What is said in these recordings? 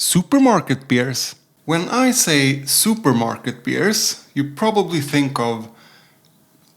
supermarket beers. When I say supermarket beers, you probably think of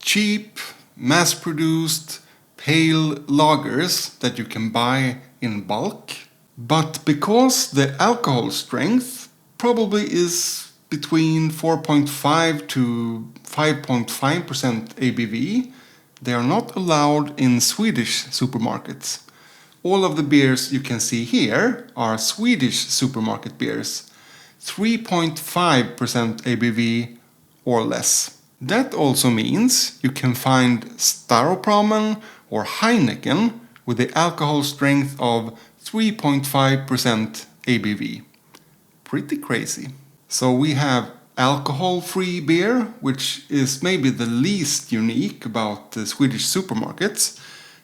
cheap, mass-produced, pale lagers that you can buy in bulk. But because the alcohol strength probably is between 4.5 to 5.5% ABV, they are not allowed in Swedish supermarkets. All of the beers you can see here are Swedish supermarket beers, 3.5% ABV or less. That also means you can find Staropramen or Heineken with the alcohol strength of 3.5% ABV. Pretty crazy. So we have alcohol-free beer, which is maybe the least unique about the Swedish supermarkets.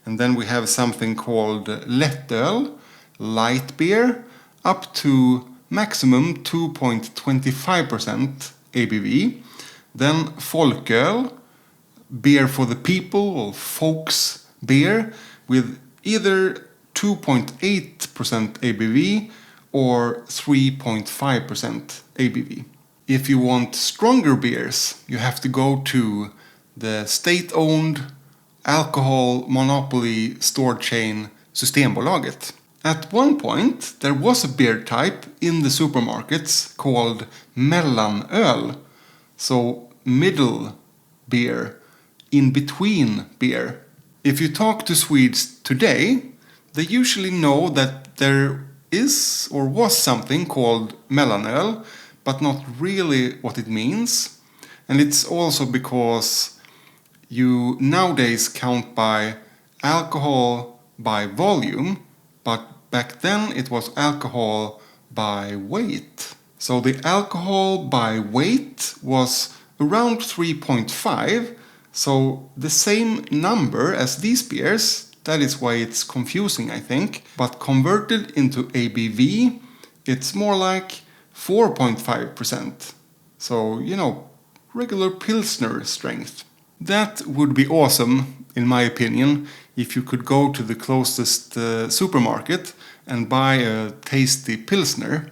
And then we have something called Lättöl, light beer, up to maximum 2.25% ABV. Then Folköl, beer for the people, or folks beer, with either 2.8% ABV or 3.5% ABV. If you want stronger beers, you have to go to the state-owned alcohol monopoly store chain Systembolaget. At one point, there was a beer type in the supermarkets called Mellanöl, so middle beer, in between beer. If you talk to Swedes today, they usually know that there is or was something called Mellanöl, but not really what it means. And it's also because you nowadays count by alcohol by volume, but back then it was alcohol by weight. So the alcohol by weight was around 3.5, so the same number as these beers. That is why it's confusing, I think. But converted into ABV, it's more like 4.5%. So, regular Pilsner strength. That would be awesome, in my opinion, if you could go to the closest supermarket and buy a tasty Pilsner.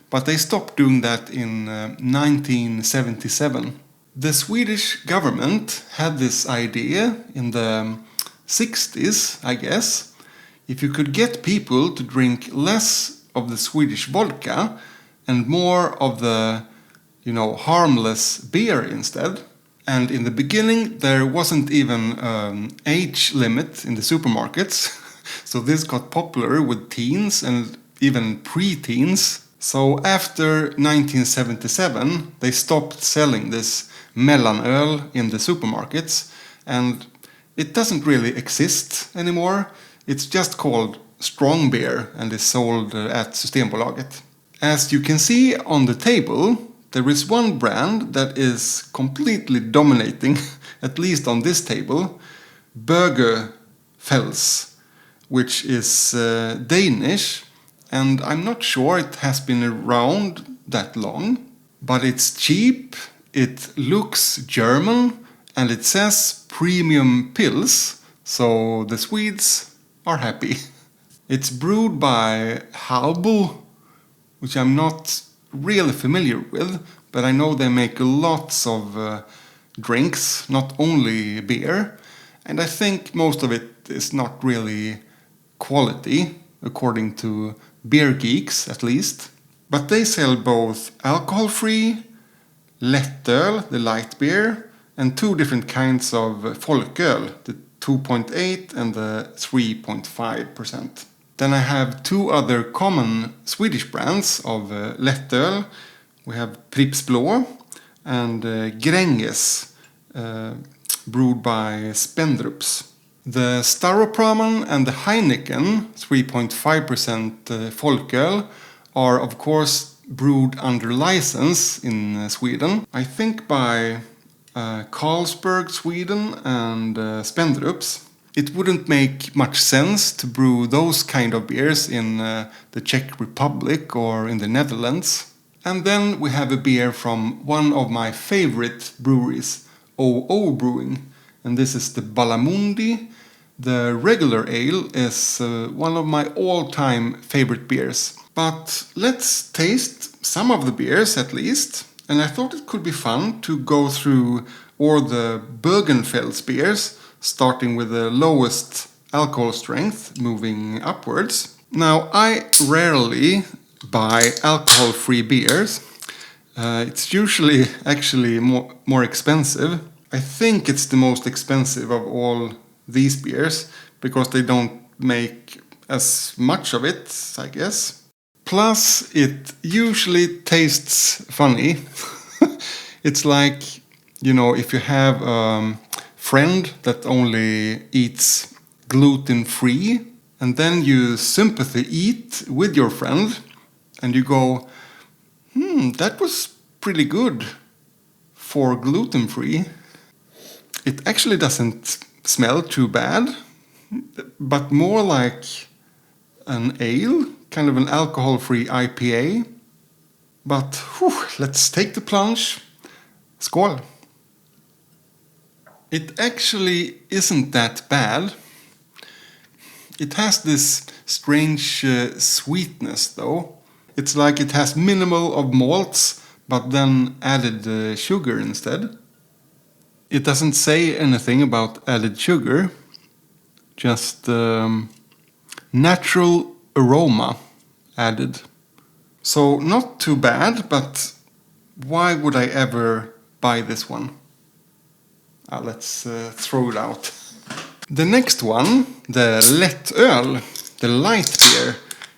But they stopped doing that in 1977. The Swedish government had this idea in the 60s, I guess. If you could get people to drink less of the Swedish vodka and more of the, harmless beer instead. And in the beginning, there wasn't even an age limit in the supermarkets. So this got popular with teens and even pre-teens. So after 1977, they stopped selling this Mellanöl in the supermarkets, and it doesn't really exist anymore. It's just called strong beer and is sold at Systembolaget. As you can see on the table, there is one brand that is completely dominating, at least on this table, Bøgefels, which is Danish, and I'm not sure it has been around that long, but it's cheap, it looks German, and it says premium pils, so the Swedes are happy. It's brewed by Halbo, which I'm not really familiar with, but I know they make lots of drinks, not only beer, and I think most of it is not really quality, according to beer geeks at least. But they sell both alcohol-free, Lättöl, the light beer, and two different kinds of Folköl, the 2.8 and the 3.5%. Then I have two other common Swedish brands of Lättöl. We have Pripps Blå and Gränges, brewed by Spendrups. The Staropramen and the Heineken 3.5% Folköl are of course brewed under license in Sweden. I think by Carlsberg, Sweden and Spendrups. It wouldn't make much sense to brew those kind of beers in the Czech Republic or in the Netherlands. And then we have a beer from one of my favorite breweries, OO Brewing, and this is the Balamundi. The regular ale is one of my all-time favorite beers. But let's taste some of the beers at least. And I thought it could be fun to go through all the Bergenfelds beers, starting with the lowest alcohol strength, moving upwards. Now, I rarely buy alcohol-free beers. It's usually actually more expensive. I think it's the most expensive of all these beers because they don't make as much of it, I guess. Plus, it usually tastes funny. It's like, if you have a friend that only eats gluten-free, and then you sympathy eat with your friend, and you go, that was pretty good for gluten-free. It actually doesn't smell too bad, but more like an ale, kind of an alcohol-free IPA. But let's take the plunge. Skål! It actually isn't that bad. It has this strange sweetness though. It's like it has minimal of malts, but then added sugar instead. It doesn't say anything about added sugar, just natural aroma added. So not too bad, but why would I ever buy this one? Let's throw it out. The next one, the Lättöl, the light beer,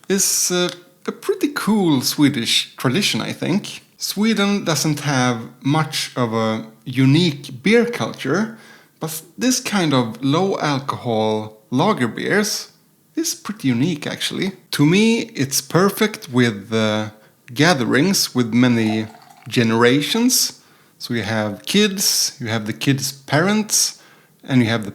is a pretty cool Swedish tradition, I think. Sweden doesn't have much of a unique beer culture, but this kind of low alcohol lager beers is pretty unique actually. To me, it's perfect with gatherings with many generations. So you have kids, you have the kids' parents, and you have the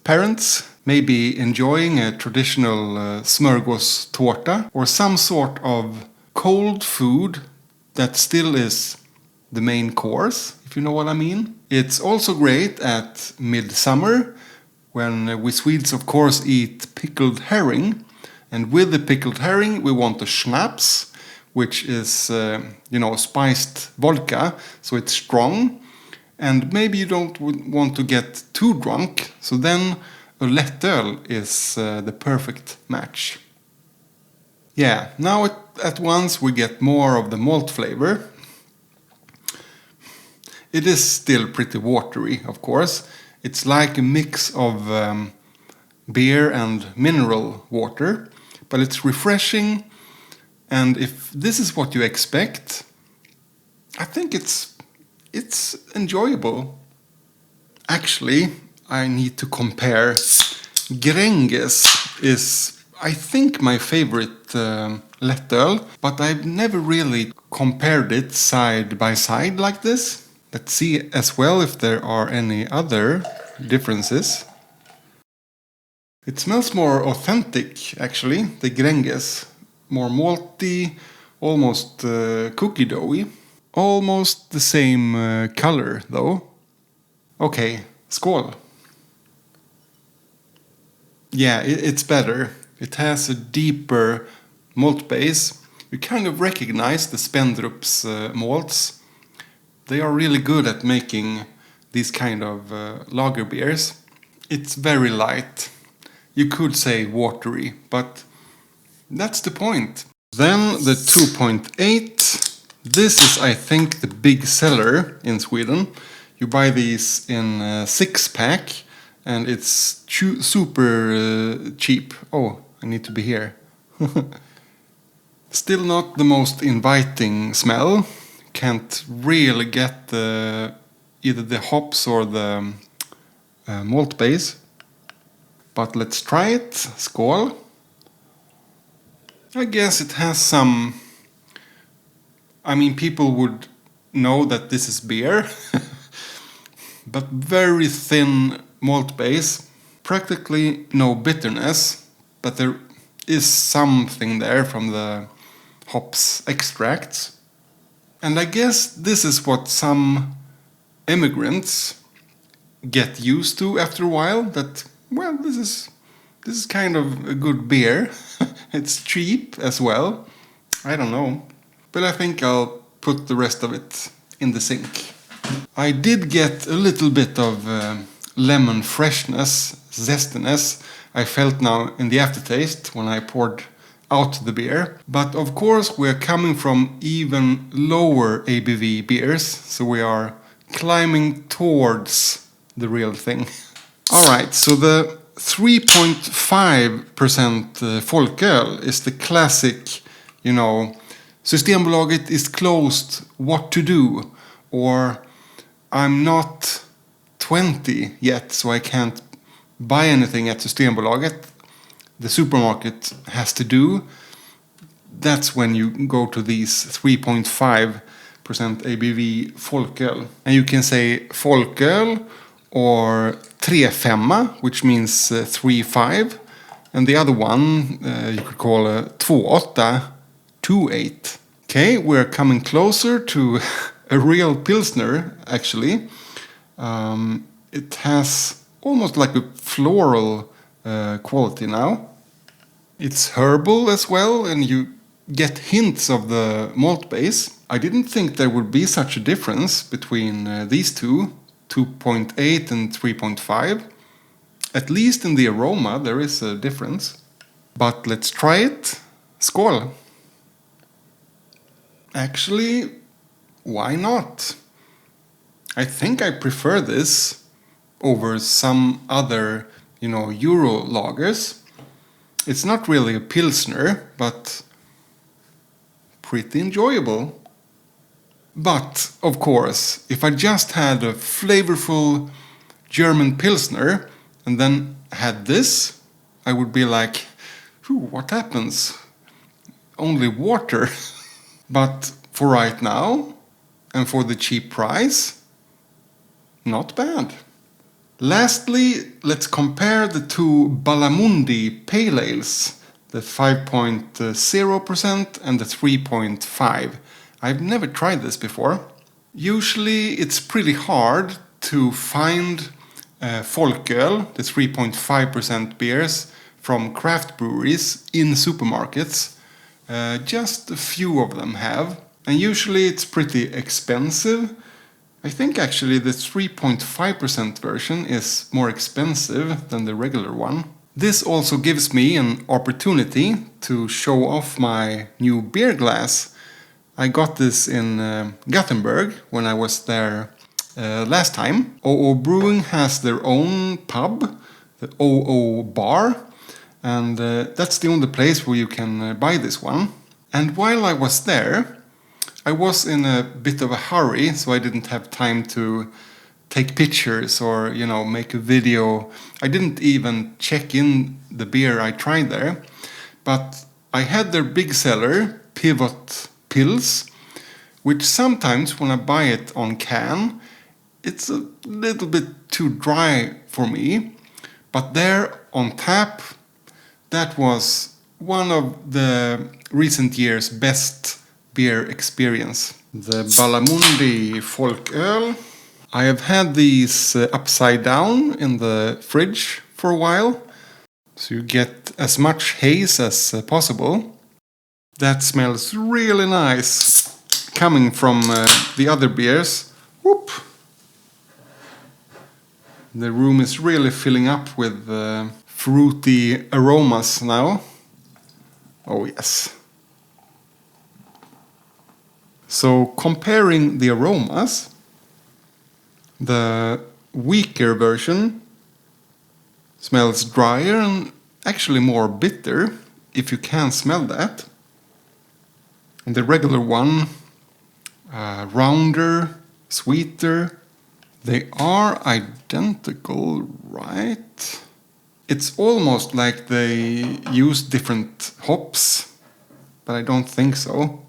parents, maybe enjoying a traditional smörgåstårta or some sort of cold food that still is the main course, if you know what I mean. It's also great at midsummer, when we Swedes of course eat pickled herring, and with the pickled herring we want the schnapps, which is spiced vodka, so it's strong, and maybe you don't want to get too drunk, so then a Lättöl is the perfect match. Yeah, now at once we get more of the malt flavor. It is still pretty watery, of course. It's like a mix of beer and mineral water, but it's refreshing. And if this is what you expect, I think it's enjoyable. Actually, I need to compare. Gränges is, I think, my favorite Lättöl, but I've never really compared it side by side like this. Let's see as well if there are any other differences. It smells more authentic, actually, the Gränges. More malty, almost cookie doughy. Almost the same color, though. Okay, skål. Yeah, it's better. It has a deeper malt base. You kind of recognize the Spendrup's malts. They are really good at making these kind of lager beers. It's very light. You could say watery, but that's the point. Then the 2.8. This is, I think, the big seller in Sweden. You buy these in a 6-pack and it's super cheap. Oh, I need to be here. Still not the most inviting smell. Can't really get either the hops or the malt base. But let's try it. Skål. I guess it has some... I mean, people would know that this is beer. But very thin malt base. Practically no bitterness. But there is something there from the hops extracts. And I guess this is what some immigrants get used to after a while. That, well, this is kind of a good beer. It's cheap as well. I don't know. But I think I'll put the rest of it in the sink. I did get a little bit of lemon freshness, zestiness, I felt now in the aftertaste when I poured out the beer. But of course we're coming from even lower ABV beers, so we are climbing towards the real thing. Alright, so the 3.5% Folköl is the classic, you know, Systembolaget is closed, what to do? Or I'm not 20 yet, so I can't buy anything at Systembolaget. The supermarket has to do. That's when you go to these 3.5% ABV Folköl. And you can say Folköl or 3,5, which means 3,5. And the other one you could call a 2,8, 2,8. Okay, we're coming closer to a real Pilsner, actually. It has almost like a floral quality now. It's herbal as well, and you get hints of the malt base. I didn't think there would be such a difference between these two, 2.8 and 3.5. At least in the aroma there is a difference. But let's try it. Skål! Actually, why not? I think I prefer this over some other, you know, Euro lagers. It's not really a Pilsner, but pretty enjoyable. But, of course, if I just had a flavorful German Pilsner and then had this, I would be like, what happens? Only water. But for right now, and for the cheap price, not bad. Lastly, let's compare the two Balamundi Pale Ales, the 5.0% and the 3.5. I've never tried this before. Usually it's pretty hard to find Folköl, the 3.5% beers, from craft breweries in supermarkets. Just a few of them have, and usually it's pretty expensive. I think actually the 3.5% version is more expensive than the regular one. This also gives me an opportunity to show off my new beer glass. I got this in Gothenburg when I was there last time. OO Brewing has their own pub, the OO Bar, and that's the only place where you can buy this one. And while I was there, I was in a bit of a hurry, so I didn't have time to take pictures or, you know, make a video. I didn't even check in the beer I tried there. But I had their big seller, Pivot Pils, which sometimes when I buy it on can, it's a little bit too dry for me. But there on tap, that was one of the recent years' best beer experience. The Balamundi Folköl. I have had these upside down in the fridge for a while, so you get as much haze as possible. That smells really nice, coming from the other beers. Whoop! The room is really filling up with fruity aromas now. Oh yes. So comparing the aromas, the weaker version smells drier and actually more bitter, if you can smell that. And the regular one, rounder, sweeter. They are identical, right? It's almost like they use different hops, but I don't think so.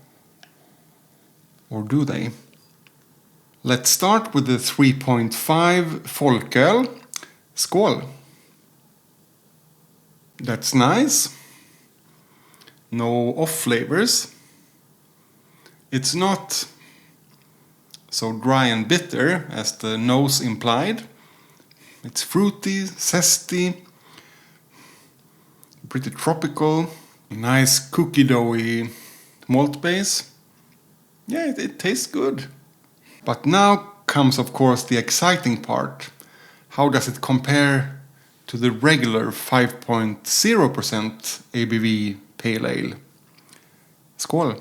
Or do they? Let's start with the 3.5 Folköl. Skål! That's nice. No off flavors. It's not so dry and bitter as the nose implied. It's fruity, zesty, pretty tropical. Nice cookie doughy malt base. Yeah, it tastes good. But now comes, of course, the exciting part. How does it compare to the regular 5.0% ABV pale ale? Skål!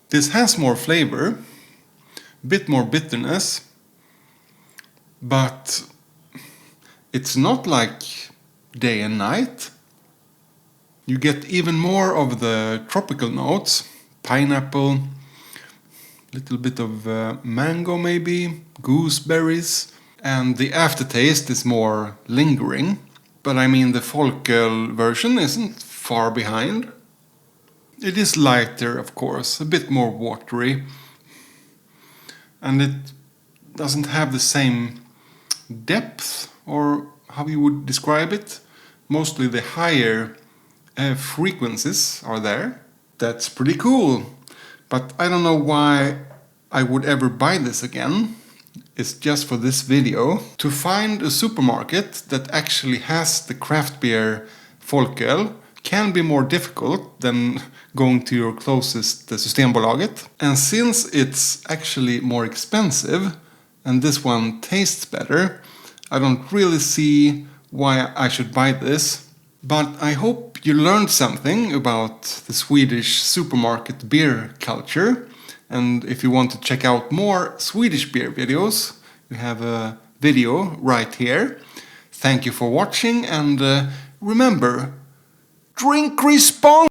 This has more flavor, a bit more bitterness, but it's not like day and night. You get even more of the tropical notes, pineapple, little bit of mango maybe, gooseberries, and the aftertaste is more lingering. But I mean, the Folköl version isn't far behind. It is lighter, of course, a bit more watery, and it doesn't have the same depth, or how you would describe it. Mostly the higher frequencies are there. That's pretty cool. But I don't know why I would ever buy this again. It's just for this video. To find a supermarket that actually has the craft beer Folköl can be more difficult than going to your closest Systembolaget. And since it's actually more expensive and this one tastes better, I don't really see why I should buy this. But I hope you learned something about the Swedish supermarket beer culture. And if you want to check out more Swedish beer videos, you have a video right here. Thank you for watching, and remember, drink responsibly!